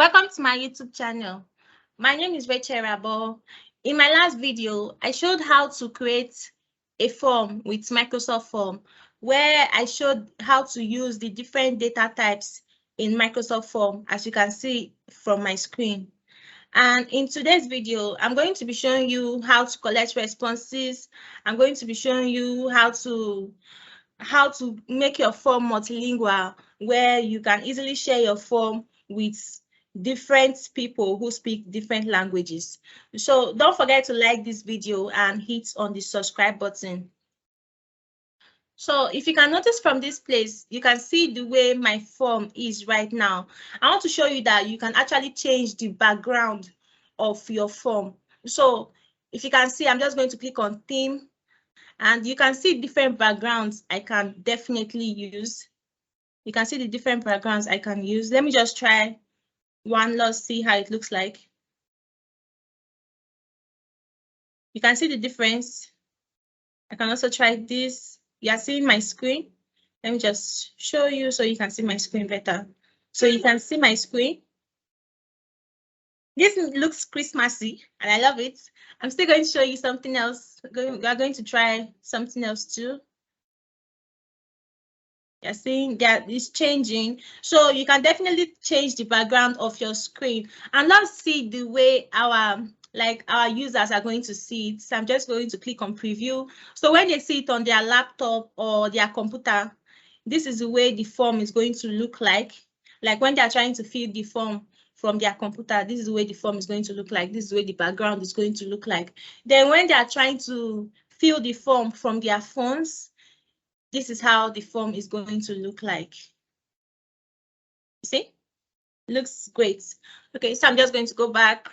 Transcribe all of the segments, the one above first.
Welcome to my YouTube channel. My name is Rachel Rabo. In my last video, I showed how to create a form with Microsoft Form, where I showed how to use the different data types in Microsoft Form, as you can see from my screen. And in today's video, I'm going to be showing you how to collect responses. I'm going to be showing you how to make your form multilingual, where you can easily share your form with different people who speak different languages. So don't forget to like this video and hit on the subscribe button. So if you can notice from this place, you can see the way my form is right now. I want to show you that you can actually change the background of your form. So if you can see, I'm just going to click on theme, and you can see different backgrounds I can definitely use. You can see the different backgrounds I can use. Let me just try one. Let's see how it looks like. You can see the difference. I can also try this. You are seeing my screen. Let me just show you so you can see my screen better. So you can see my screen. This looks Christmassy and I love it. I'm still going to show you something else. We are going to try something else too. You're seeing that it's changing. So you can definitely change the background of your screen. And let's see the way our users are going to see it. So I'm just going to click on preview. So when they see it on their laptop or their computer, this is the way the form is going to look like. Like when they're trying to fill the form from their computer, this is the way the form is going to look like. This is the way the background is going to look like. Then when they're trying to fill the form from their phones, this is how the form is going to look like. You see? Looks great. Okay, so I'm just going to go back.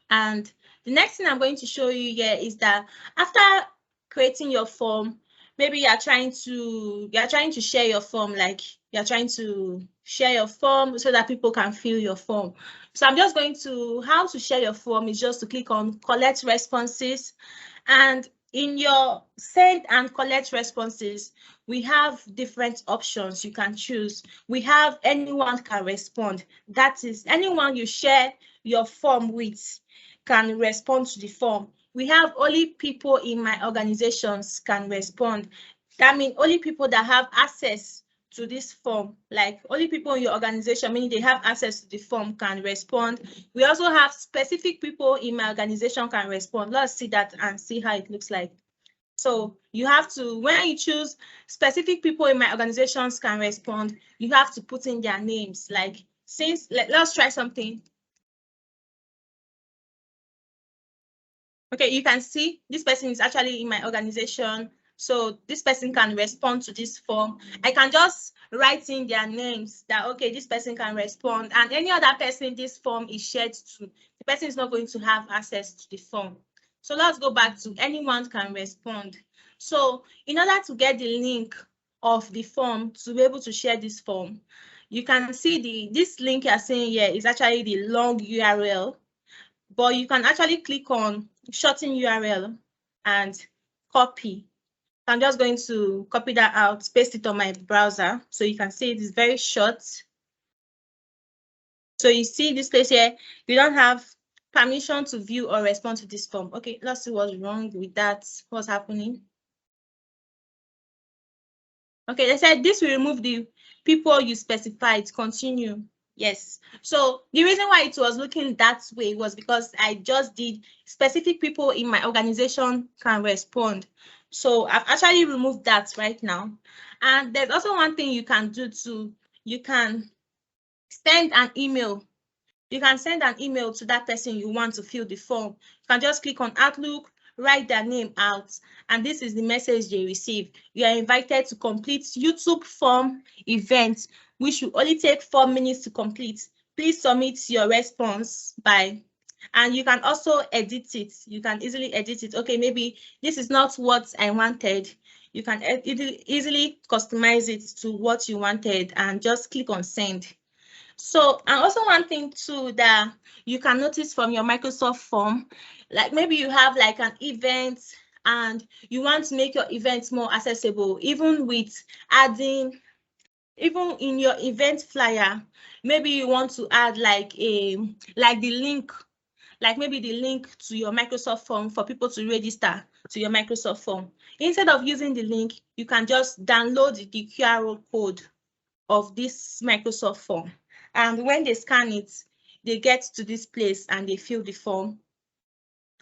And the next thing I'm going to show you here is that after creating your form, maybe you're trying to share your form, like you're trying to share your form so that people can fill your form. So I'm just going to, how to share your form is just to click on collect responses. And in your send and collect responses, we have different options you can choose. We have anyone can respond. That is, anyone you share your form with can respond to the form. We have only people in my organizations can respond. That means only people that have access to this form, like only people in your organization, meaning they have access to the form, can respond. We also have specific people in my organization can respond. Let's see that and see how it looks like. So you have to, when you choose specific people in my organizations can respond, you have to put in their names. Like since, let's try something. Okay, you can see this person is actually in my organization. So this person can respond to this form. I can just write in their names that, okay, this person can respond, and any other person this form is shared to, the person is not going to have access to the form. So let's go back to anyone can respond. So in order to get the link of the form to be able to share this form, you can see this link you're seeing here is actually the long URL, but you can actually click on shorten URL and copy. I'm just going to copy that out, paste it on my browser so you can see it is very short. So you see this place here, you don't have permission to view or respond to this form. Okay, let's see what's wrong with that, what's happening. Okay, they said this will remove the people you specified. Continue. Yes. So the reason why it was looking that way was because I just did specific people in my organization can respond. So I've actually removed that right now. And there's also one thing you can do too. You can send an email. You can send an email to that person you want to fill the form. You can just click on Outlook, write their name out, and this is the message they receive. You are invited to complete YouTube form event, which will only take 4 minutes to complete. Please submit your response by, and you can also edit it. You can easily edit it. Okay, maybe this is not what I wanted. You can easily customize it to what you wanted and just click on send. So, and also one thing too that you can notice from your Microsoft form, like maybe you have like an event and you want to make your event more accessible, even with adding even in your event flyer, maybe you want to add like the link, like maybe the link to your Microsoft form for people to register to your Microsoft form. Instead of using the link, you can just download the QR code of this Microsoft form. And when they scan it, they get to this place and they fill the form.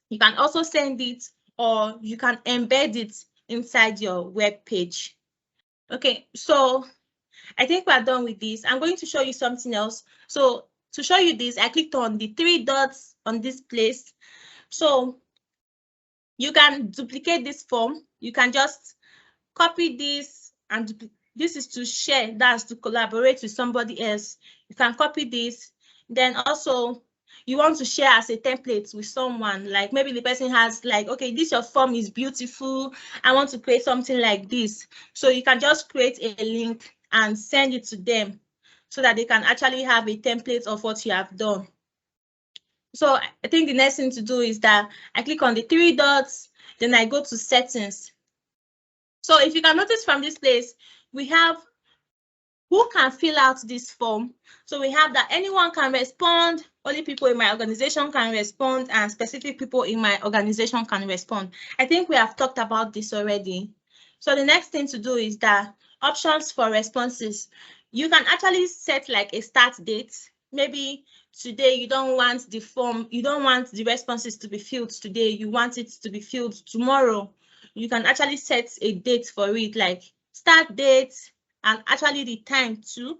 You can also send it, or you can embed it inside your web page. Okay, so I think we're done with this. I'm going to show you something else. So to show you this, I clicked on the 3 dots on this place. So you can duplicate this form. You can just copy this, and this is to share, that's to collaborate with somebody else. You can copy this. Then also you want to share as a template with someone, like maybe the person has like, okay, this your form is beautiful, I want to create something like this. So you can just create a link and send it to them so that they can actually have a template of what you have done. So I think the next thing to do is that I click on the 3 dots, then I go to settings. So if you can notice from this place, we have who can fill out this form. So we have that anyone can respond, only people in my organization can respond, and specific people in my organization can respond. I think we have talked about this already. So the next thing to do is that options for responses. You can actually set like a start date. Maybe today you don't want the form, you don't want the responses to be filled today, you want it to be filled tomorrow. You can actually set a date for it, like start date, and actually the time too.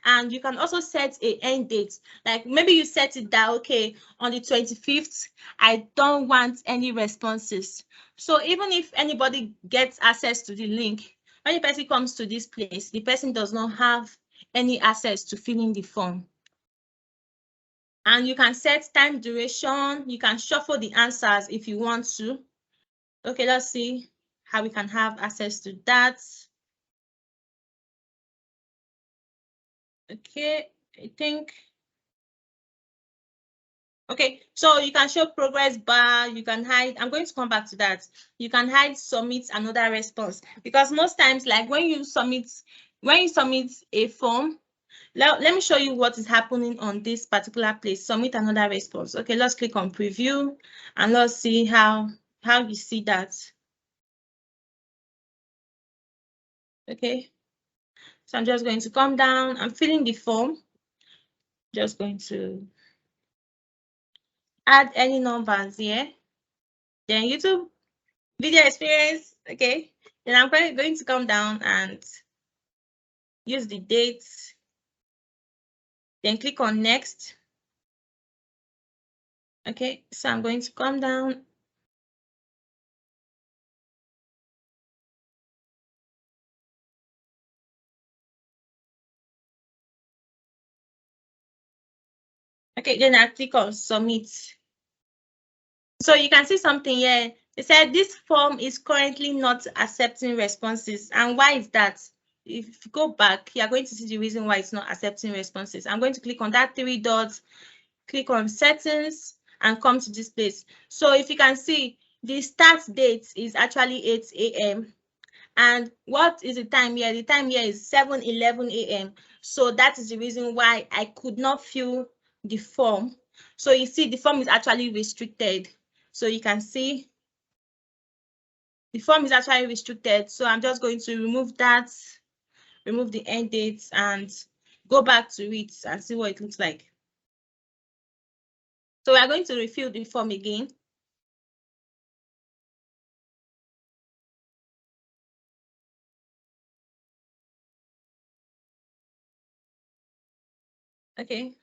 And you can also set a end date. Like maybe you set it that, okay, on the 25th, I don't want any responses. So even if anybody gets access to the link, when the person comes to this place, the person does not have any access to filling the form. And you can set time duration. You can shuffle the answers if you want to. Okay, let's see how we can have access to that. Okay, I think. Okay, so you can show progress bar, you can hide. I'm going to come back to that. You can hide, submit another response, because most times, like when you submit a form, let me show you what is happening on this particular place. Submit another response. Okay, let's click on preview and let's see how you see that. Okay, so I'm just going to come down. I'm filling the form. Just going to add any numbers here. Then YouTube video experience. Okay, then I'm going to come down and use the dates. Then click on next. Okay, so I'm going to come down. Okay, then I click on submit. So you can see something here. It said this form is currently not accepting responses. And why is that? If you go back, you're going to see the reason why it's not accepting responses. I'm going to click on that 3 dots, click on settings, and come to this place. So if you can see, the start date is actually 8 a.m. And what is the time here? The time here is 7:11 a.m. So that is the reason why I could not fill the form. So you see, the form is actually restricted. So you can see the form is actually restricted. So I'm just going to remove that, remove the end dates, and go back to it and see what it looks like. So we are going to refill the form again. Okay.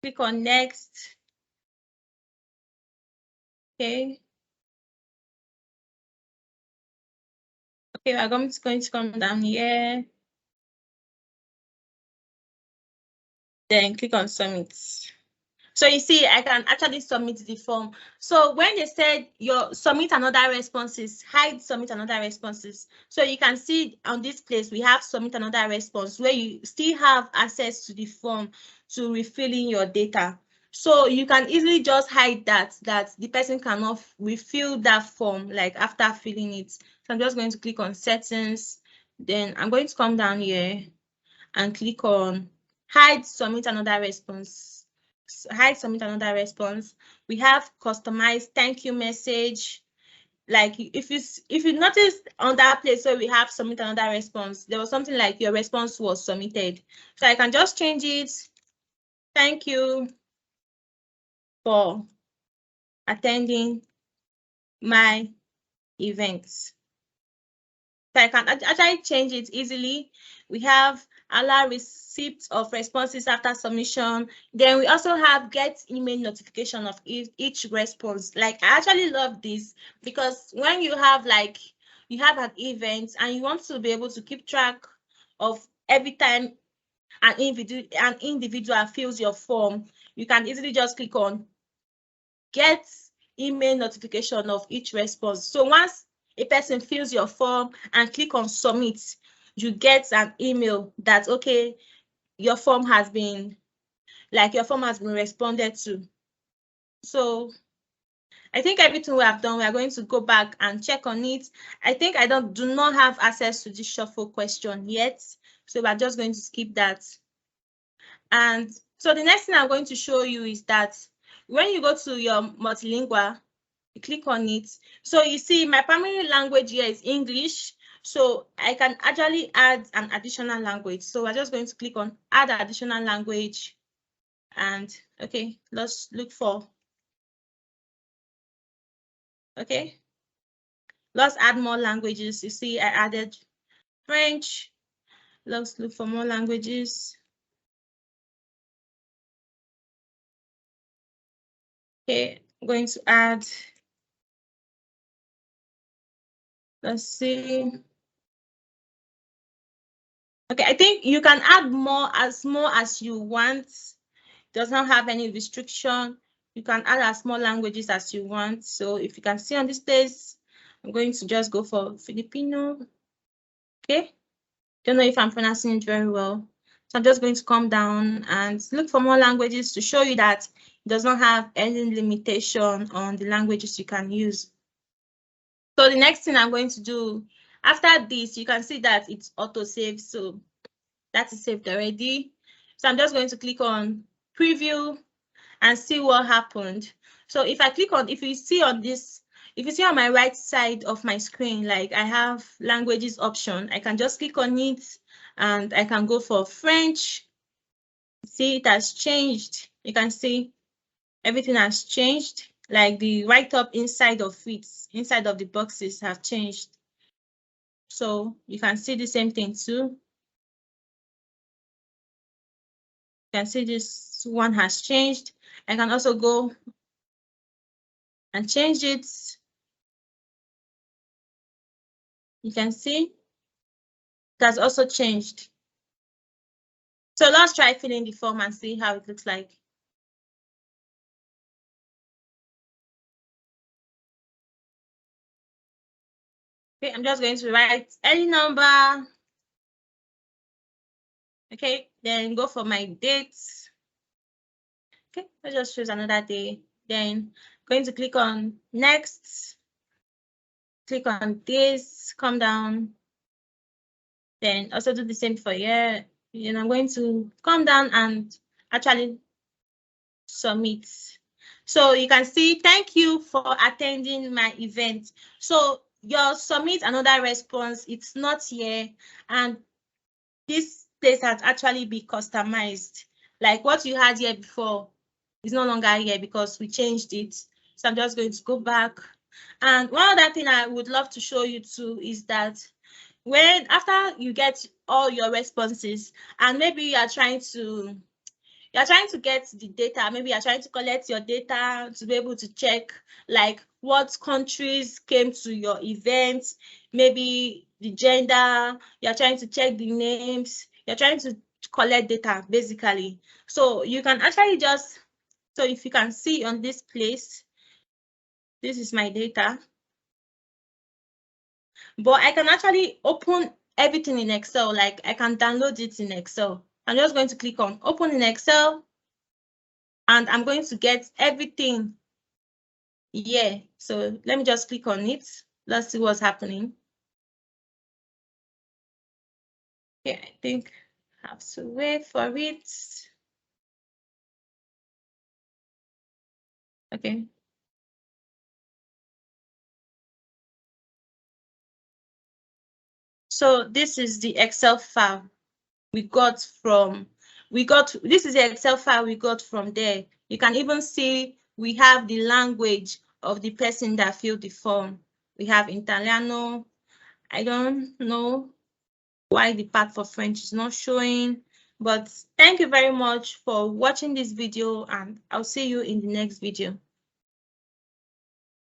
Click on next. Okay. Okay, we're going to come down here. Then click on submit. So you see, I can actually submit the form. So when they said your submit another responses, hide submit another responses. So you can see on this place, we have submit another response where you still have access to the form to refilling your data. So you can easily just hide that the person cannot refill that form like after filling it. So I'm just going to click on settings. Then I'm going to come down here and click on hide submit another response. Hide submit another response. We have customized thank you message. Like if you notice on that place where we have submit another response, there was something like your response was submitted. So I can just change it. Thank you for attending my events. So I can actually change it easily. We have allow receipt of responses after submission. Then we also have get email notification of each response. Like I actually love this because when you have like you have an event and you want to be able to keep track of every time an individual fills your form, you can easily just click on get email notification of each response. So once a person fills your form and click on submit, you get an email that, okay, your form has been responded to. So I think everything we have done, we are going to go back and check on it. I think I do not have access to this shuffle question yet. So we're just going to skip that. And so the next thing I'm going to show you is that when you go to your multilingual, you click on it. So you see my primary language here is English. So I can actually add an additional language. So we're just going to click on add additional language. And okay, let's look for, okay, let's add more languages. You see, I added French. Let's look for more languages. Okay, I'm going to add, let's see. Okay, I think you can add more as you want. Does not have any restriction. You can add as more languages as you want. So if you can see on this place, I'm going to just go for Filipino. Okay. Don't know if I'm pronouncing it very well. So I'm just going to come down and look for more languages to show you that it does not have any limitation on the languages you can use. So the next thing I'm going to do after this, you can see that it's auto-save. So that is saved already. So I'm just going to click on preview and see what happened. So if I click on, if you see on my right side of my screen, like I have languages option, I can just click on it and I can go for French. See, it has changed. You can see everything has changed. Like the write-up inside of it, inside of the boxes have changed. So you can see the same thing too. You can see this one has changed. I can also go and change it. You can see it has also changed. So let's try filling the form and see how it looks like. Okay, I'm just going to write any number. Okay, then go for my dates. Okay, let's just choose another day. Then going to click on next. Click on this, come down. Then also do the same for here. And I'm going to come down and actually submit. So you can see, thank you for attending my event. So your submit another response, it's not here. And this place has actually been customized. Like what you had here before is no longer here because we changed it. So I'm just going to go back. And one other thing I would love to show you too is that when after you get all your responses and maybe you're trying to get the data, maybe you're trying to collect your data to be able to check like what countries came to your event, maybe the gender, you're trying to check the names, you're trying to collect data basically. So you can actually just, so if you can see on this place, this is my data. But I can actually open everything in Excel, like I can download it in Excel. I'm just going to click on open in Excel. and I'm going to get everything here. So let me just click on it. Let's see what's happening. Yeah, I think I have to wait for it. Okay. So this is the Excel file we got from, this is the Excel file we got from there. You can even see we have the language of the person that filled the form. We have Italiano. I don't know why the part for French is not showing, but thank you very much for watching this video, and I'll see you in the next video.